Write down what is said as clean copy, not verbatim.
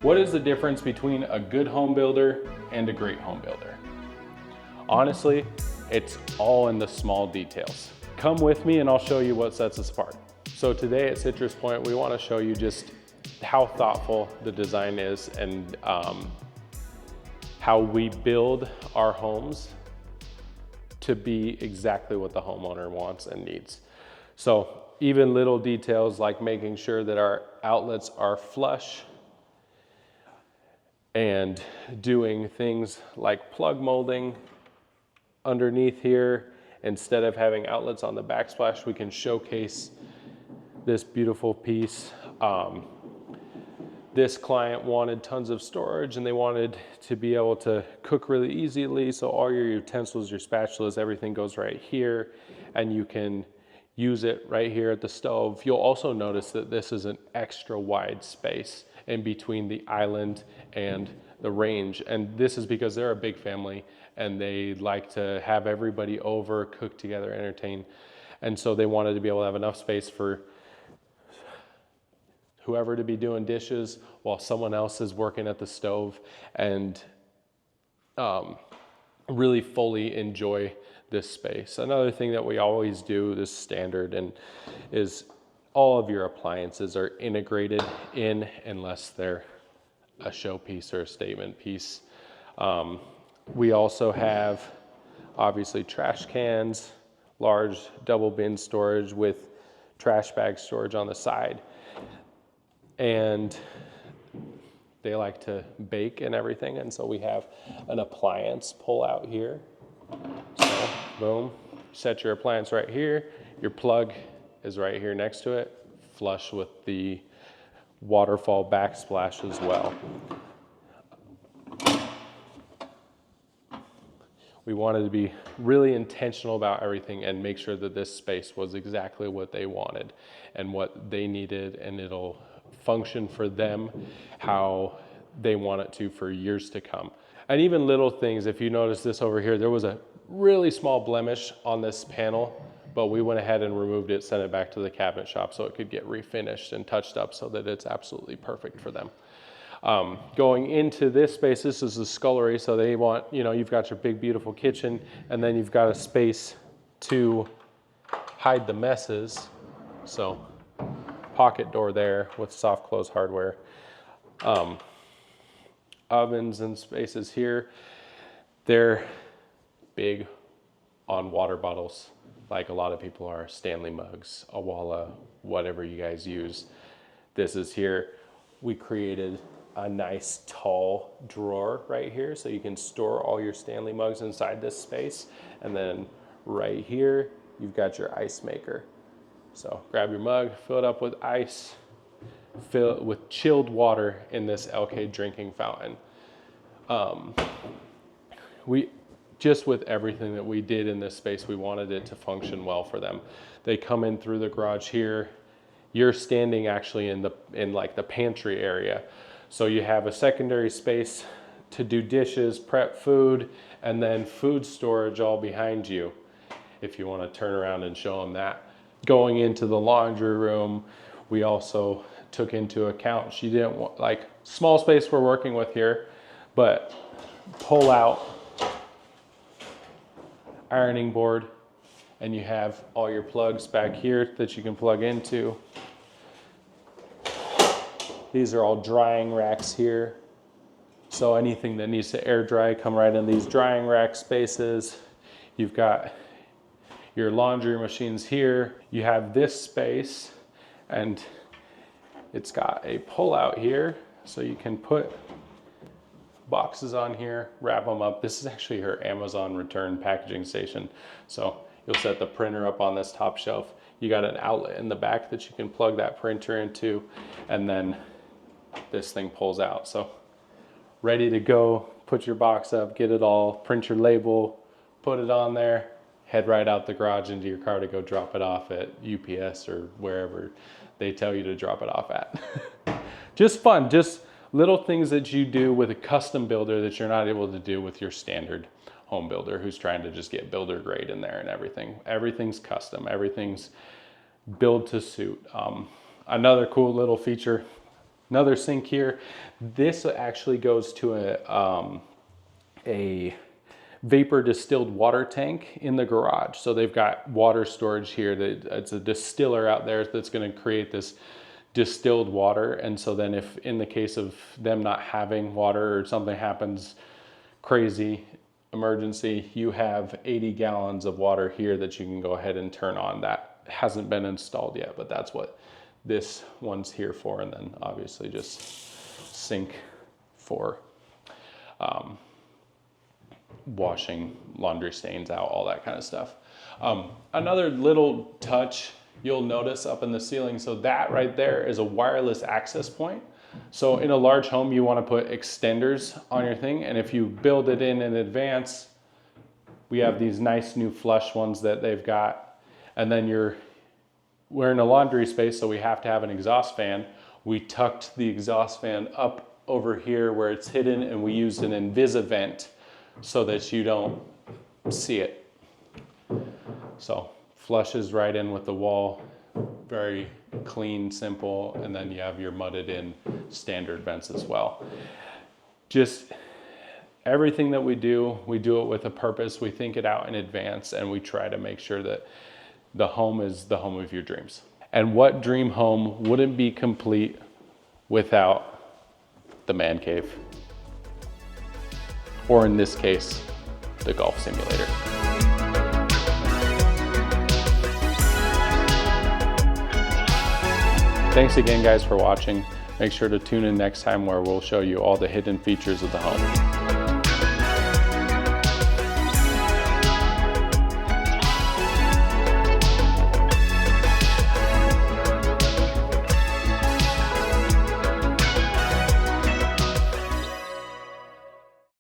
What is the difference between a good home builder and a great home builder? Honestly, it's all in the small details. Come with me and I'll show you what sets us apart. So today at Citrus Point, we want to show you just how thoughtful the design is and how we build our homes to be exactly what the homeowner wants and needs. So even little details like making sure that our outlets are flush and doing things like plug molding underneath here. Instead of having outlets on the backsplash, we can showcase this beautiful piece. This client wanted tons of storage and they wanted to be able to cook really easily. So all your utensils, your spatulas, everything goes right here and you can use it right here at the stove. You'll also notice that this is an extra wide space in between the island and the range. And this is because they're a big family and they like to have everybody over, cook together, entertain. And so they wanted to be able to have enough space for whoever to be doing dishes while someone else is working at the stove and really fully enjoy this space. Another thing that we always do, this standard, and is all of your appliances are integrated in unless they're a showpiece or a statement piece. We also have obviously trash cans, large double bin storage with trash bag storage on the side. And they like to bake and everything. And so we have an appliance pull out here. So boom, set your appliance right here. Your plug is right here next to it, flush with the waterfall backsplash as well. We wanted to be really intentional about everything and make sure that this space was exactly what they wanted and what they needed, and it'll function for them how they want it to for years to come. And even little things, if you notice this over here, there was a really small blemish on this panel, but we went ahead and removed it, sent it back to the cabinet shop so it could get refinished and touched up so that it's absolutely perfect for them. Going into this space, this is a scullery, so they want, you know, you've got your big beautiful kitchen and then you've got a space to hide the messes. So pocket door there with soft close hardware. Ovens and spaces here. They're big on water bottles, like a lot of people are. Stanley mugs, Awala, whatever you guys use. This is here. We created a nice tall drawer right here so you can store all your Stanley mugs inside this space. And then right here, you've got your ice maker. So grab your mug, fill it up with ice, fill it with chilled water in this LK drinking fountain. Just with everything that we did in this space, we wanted it to function well for them. They come in through the garage here. You're standing actually in like the pantry area. So you have a secondary space to do dishes, prep food, and then food storage all behind you, if you want to turn around and show them that. Going into the laundry room, we also took into account, she didn't want, like, small space we're working with here, but pull out ironing board and you have all your plugs back here that you can plug into. These are all drying racks here. So anything that needs to air dry, come right in these drying rack spaces. You've got your laundry machines here. You have this space and it's got a pull out here so you can put boxes on here, wrap them up. This is actually her Amazon return packaging station. So you'll set the printer up on this top shelf. You got an outlet in the back that you can plug that printer into, and then this thing pulls out. So ready to go, put your box up, get it all, print your label, put it on there, head right out the garage into your car to go drop it off at UPS or wherever they tell you to drop it off at. Just fun, just little things that you do with a custom builder that you're not able to do with your standard home builder who's trying to just get builder grade in there and everything. Everything's custom, everything's build to suit. Another cool little feature, Another sink here. This actually goes to a vapor distilled water tank in the garage. So they've got water storage here. It's a distiller out there that's going to create this distilled water. And so then if in the case of them not having water or something happens crazy, emergency, you have 80 gallons of water here that you can go ahead and turn on. That hasn't been installed yet, but that's what this one's here for. And then obviously just sink for washing laundry stains out, all that kind of stuff. Another little touch you'll notice up in the ceiling, so that right there is a wireless access point. So in a large home, you want to put extenders on your thing, and if you build it in advance, we have these nice new flush ones that they've got. And then we're in a laundry space, so we have to have an exhaust fan. We tucked the exhaust fan up over here where it's hidden, and we used an Invisivent so that you don't see it. So flushes right in with the wall, very clean, simple, and then you have your mudded in standard vents as well. Just everything that we do it with a purpose. We think it out in advance, and we try to make sure that the home is the home of your dreams. And what dream home wouldn't be complete without the man cave? Or in this case, the golf simulator. Thanks again, guys, for watching. Make sure to tune in next time where we'll show you all the hidden features of the home.